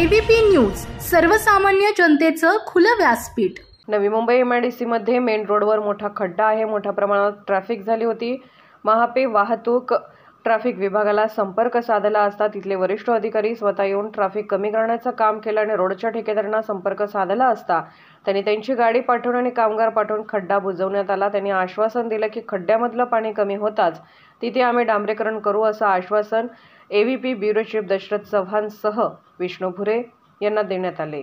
ABP news, सर्वसामान्य जनतेचं खुलं व्यासपीठ। नवी मुंबई MIDC मध्ये मेन रोडवर मोठा खड्डा आहे। मोठ्या प्रमाणात ट्रॅफिक झाली होती। महापे वाहतूक ट्रॅफिक विभागाला संपर्क साधला असता तिथले वरिष्ठ अधिकारी स्वतः येऊन ट्रॅफिक कमी करण्याचं काम केलं आणि रोडच्या ठेकेदारांना संपर्क साधला असता त्यांनी त्यांची गाडी पाठवून आणि कामगार पाठवून खड्डा बुजवण्यात आला। त्यांनी आश्वासन दिलं की खड्ड्यामधलं पाणी कमी होताच तिथे आम्ही डांबरीकरण करू असं आश्वासन ABP bureau chief Dashrath Chavan सह विष्णू भुरे यांना देण्यात आले।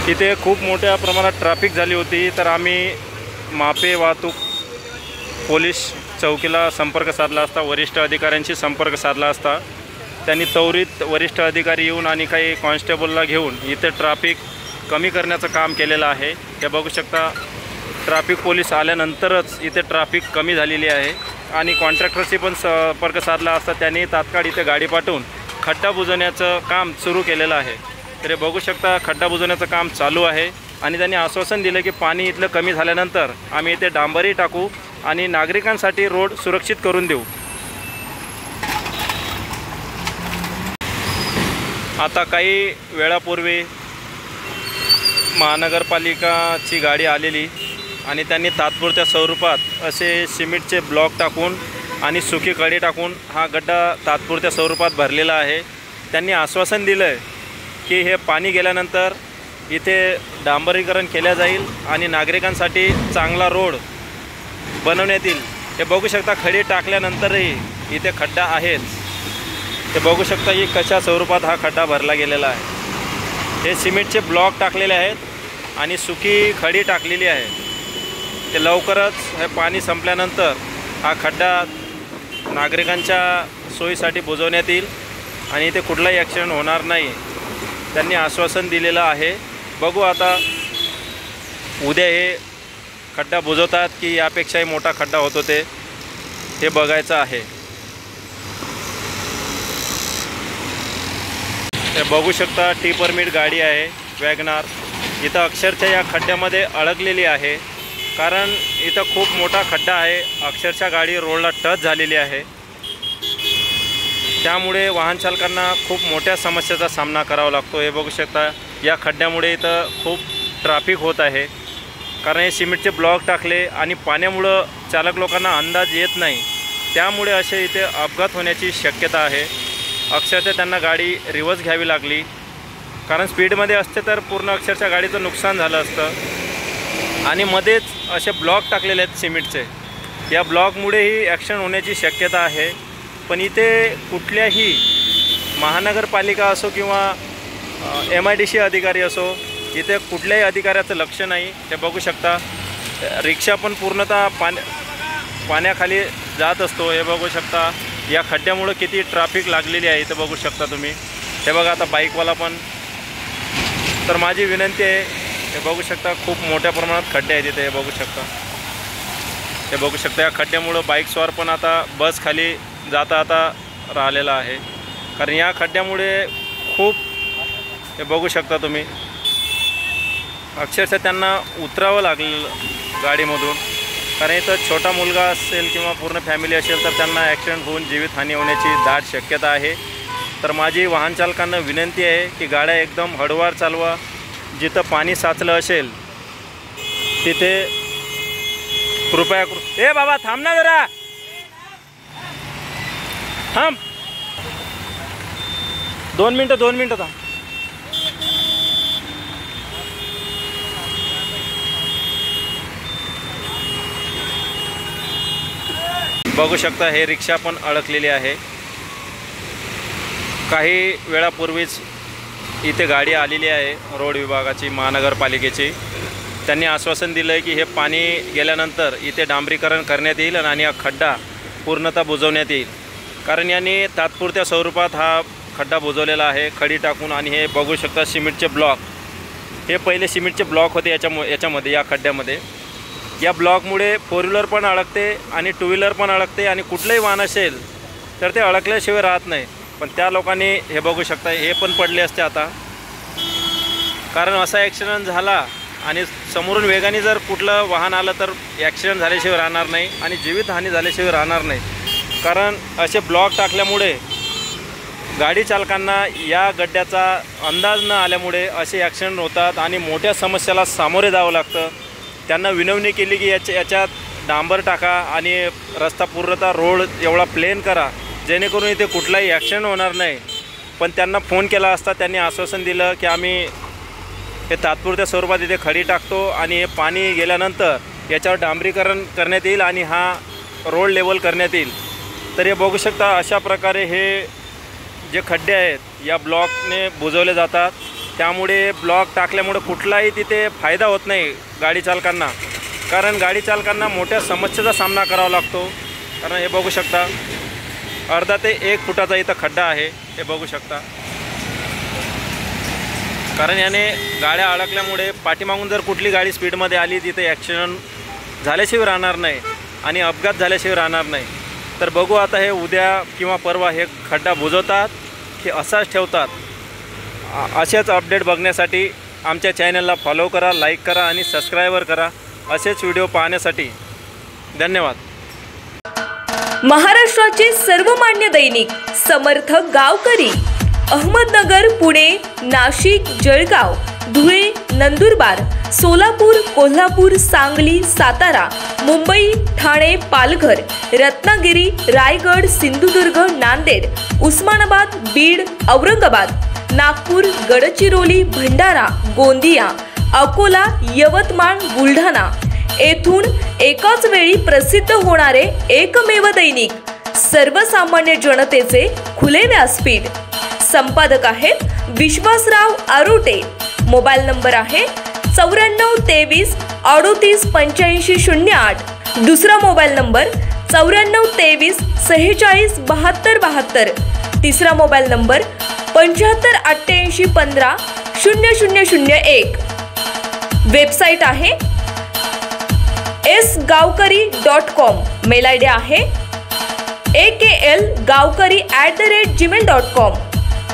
इथे खूप मोठ्या प्रमाणात ट्रॅफिक झाली होती, तर आम्ही मापे वाहतूक पोलीस चौकीला संपर्क साधला असता, वरिष्ठ अधिकाऱ्यांशी संपर्क साधला असता त्यांनी त्वरित वरिष्ठ अधिकारी येऊन आणि काही कॉन्स्टेबलला घेऊन इथे ट्रॅफिक कमी करण्याचं काम केलेलं आहे। हे बघू शकता, ट्रॅफिक पोलीस आल्यानंतरच इथे ट्रॅफिक कमी झालेली आहे आणि कॉन्ट्रॅक्टरशी पण संपर्क साधला असता त्यांनी तात्काळ इथे गाडी पाठवून खड्डा बुजवण्याचं काम सुरू केलेलं आहे। तर हे बघू शकता, खड्डा बुजवण्याचं काम चालू आहे आणि त्यांनी आश्वासन दिलं की पाणी इथलं कमी झाल्यानंतर आम्ही इथे डांबरी टाकू आणि नागरिकांसाठी रोड सुरक्षित करून देऊ। आता काही वेळापूर्वी महानगरपालिकाची गाडी आलेली आणि त्यांनी तात्पुरत्या स्वरूपात असे सिमेंटचे ब्लॉक टाकून आणि सुकी कडी टाकून हा गड्डा तात्पुरत्या स्वरूपात भरलेला आहे। त्यांनी आश्वासन दिलं आहे की हे पाणी गेल्यानंतर इथे डांबरीकरण केले जाईल आणि नागरिकांसाठी चांगला रोड बनवण्यात येईल। हे बघू शकता, खडी टाकल्यानंतरही इथे खड्डा आहेच। हे बघू शकता की कशा स्वरूपात हा खड्डा भरला गेलेला आहे। हे सिमेंटचे ब्लॉक टाकलेले आहेत आणि सुकी खडी टाकलेली आहे। ते लवकरच हे पाणी संपल्यानंतर हा खड्डा नागरिकांच्या सोयीसाठी बुजवण्यात येईल आणि इथे कुठलाही ॲक्सिडेंट होणार नाही, त्यांनी आश्वासन दिलेलं आहे। बघू आता उद्या हे खड्डा बुजवतात की यापेक्षाही मोठा खड्डा होतो ते बघायचं आहे। हे बघू शकता, टी परमिट गाडी आहे वॅगनार, इथं अक्षरशः या खड्ड्यामध्ये अडकलेली आहे कारण इथं खूप मोठा खड्डा आहे। अक्षरशः गाडी रोडला टच झालेली आहे, त्यामुळे वाहन चालकांना खूप मोठ्या समस्येचा सामना करावा लागतो। हे बघू शकता, या खड्ड्यामुळे इथं खूप ट्रॅफिक होत आहे कारण हे सिमेंटचे ब्लॉक टाकले आणि पाण्यामुळं चालक लोकांना अंदाज येत नाही, त्यामुळे असे इथे अपघात होण्याची शक्यता आहे। अक्षरशः त्यांना गाडी रिव्हर्स घ्यावी लागली कारण स्पीडमध्ये असते तर पूर्ण अक्षरशः गाडीचं नुकसान झालं असतं आणि मध्येच असे ब्लॉक टाकलेले आहेत सिमेंटचे। या ब्लॉकमुळेही ॲक्सिडेंट होण्याची शक्यता आहे, पण इथे कुठल्याही महानगरपालिका असो किंवा MIDC अधिकारी असो, इथे कुठल्याही अधिकाऱ्याचं लक्ष नाही। हे बघू शकता, रिक्षा पण पूर्णतः पाण्याखाली जात असतो। हे बघू शकता, या खड्ड्यामुळं किती ट्रॅफिक लागलेली आहे इथं बघू शकता तुम्ही। हे बघा, आता बाईकवाला पण, तर माझी विनंती आहे, हे बघू शकता खूप मोठ्या प्रमाणात खड्डे आहेत इथे। हे बघू शकता, हे बघू शकता, या खड्ड्यामुळं बाईकस्वार पण आता बस खाली जाता राहिलेला आहे कारण या खड्ड्यामुळे खूप, हे बघू शकता तुम्ही, अक्षरशः त्यांना उतरावं लागलं गाडीमधून कारण इथं छोटा मुलगा असेल किंवा पूर्ण फॅमिली असेल तर त्यांना ॲक्सिडेंट होऊन जीवितहानी होण्याची दाट शक्यता आहे। तर माझी वाहन चालकांना विनंती आहे की गाड्या एकदम हळूवार चालवा, जिथं पाणी साचलं असेल तिथे कृपया ए बाबा थांब ना जरा, थांब 2 मिनटं थांब। बघू शकता, हे रिक्षा पण अडकलेली आहे। काही वेळापूर्वीच इथे गाडी आलेली आहे रोड विभागाची, महानगरपालिकेची। त्यांनी आश्वासन दिलं आहे की हे पाणी गेल्यानंतर इथे डांबरीकरण करण्यात येईल आणि हा खड्डा पूर्णतः बुजवण्यात येईल कारण यांनी तात्पुरत्या स्वरूपात हा खड्डा बुजवलेला आहे खडी टाकून। आणि हे बघू शकता, सिमेंटचे ब्लॉक, हे पहिले सिमेंटचे ब्लॉक होते याच्यामध्ये या खड्ड्यामध्ये। या ब्लॉकमुळे 4 व्हीलर पण अडकते आणि 2 व्हीलर पण अडकते आणि कुठलंही वाहन असेल तर ते अडकल्याशिवाय राहत नाही। पण त्या लोकांनी हे बघू शकता, हे पण पडले असते आता कारण असा ॲक्सिडेंट झाला आणि समोरून वेगाने जर कुठलं वाहन आलं तर ॲक्सिडेंट झाल्याशिवाय राहणार नाही आणि जीवितहानी झाल्याशिवाय राहणार नाही कारण असे ब्लॉक टाकल्यामुळे गाडी चालकांना या गड्ड्याचा अंदाज न आल्यामुळे असे ॲक्सिडेंट होतात आणि मोठ्या समस्याला सामोरे जावं लागतं। त्यांना विनवणी केली की याच्यात डांबर टाका आणि रस्ता पूर्णतः रोड एवढा प्लेन करा जेणेकरून इथे कुठलाही ॲक्सिडेंट होणार नाही, पण त्यांना फोन केला असता त्यांनी आश्वासन दिलं की आम्ही हे तात्पुरत्या स्वरूपात इथे खडी टाकतो आणि हे पाणी गेल्यानंतर याच्यावर डांबरीकरण करण्यात येईल आणि हा रोड लेवल करण्यात येईल। तर हे बघू शकता अशा प्रकारे हे जे खड्डे आहेत या ब्लॉकने बुजवले जातात, त्यामुळे ब्लॉक टाकल्यामुळे कुठलाही तिथे फायदा होत नाही गाडी चालकांना, कारण गाडी चालकांना मोठ्या समस्येचा सामना करावा लागतो। कारण हे बघू शकता अर्धा ते 1 फुटाचा इथं खड्डा आहे, हे बघू शकता। कारण याने गाड्या अडकल्यामुळे पाठीमागून जर कुठली गाडी स्पीडमध्ये आली तिथे ॲक्सिडेंट झाल्याशिवाय राहणार नाही आणि अपघात झाल्याशिवाय राहणार नाही। तर बघू आता हे उद्या किंवा परवा हे खड्डा बुजवतात की असाच ठेवतात। असेच अपडेट बघण्यासाठी आमच्या चॅनलला फॉलो करा, लाईक करा आणि सबस्क्राईबर करा। असेच व्हिडिओ पाहण्यासाठी धन्यवाद। महाराष्ट्राचे सर्वमान्य दैनिक समर्थ गावकरी अहमदनगर, पुणे, नाशिक, जळगाव, धुळे, नंदुरबार, सोलापूर, कोल्हापूर, सांगली, सातारा, मुंबई, ठाणे, पालघर, रत्नागिरी, रायगड, सिंधुदुर्ग, नांदेड, उस्मानाबाद, बीड, औरंगाबाद, नागपूर, गडचिरोली, भंडारा, गोंदिया, अकोला, यवतमाळ, बुलढाणा येथून एकाच वेळी प्रसिद्ध होणारे एकमेव दैनिक सर्वसामान्य जनतेचे खुले व्यासपीठ। संपादक आहेत विश्वासराव आरोटे। मोबाईल नंबर आहे 94 23 38 85 08। दुसरा मोबाईल नंबर 94 23 46 72 72। तिसरा मोबाईल नंबर 75 88 15 0001। वेबसाईट आहे sgavkari.com। मेल आयडी आहे aklgavkari@gmail.com।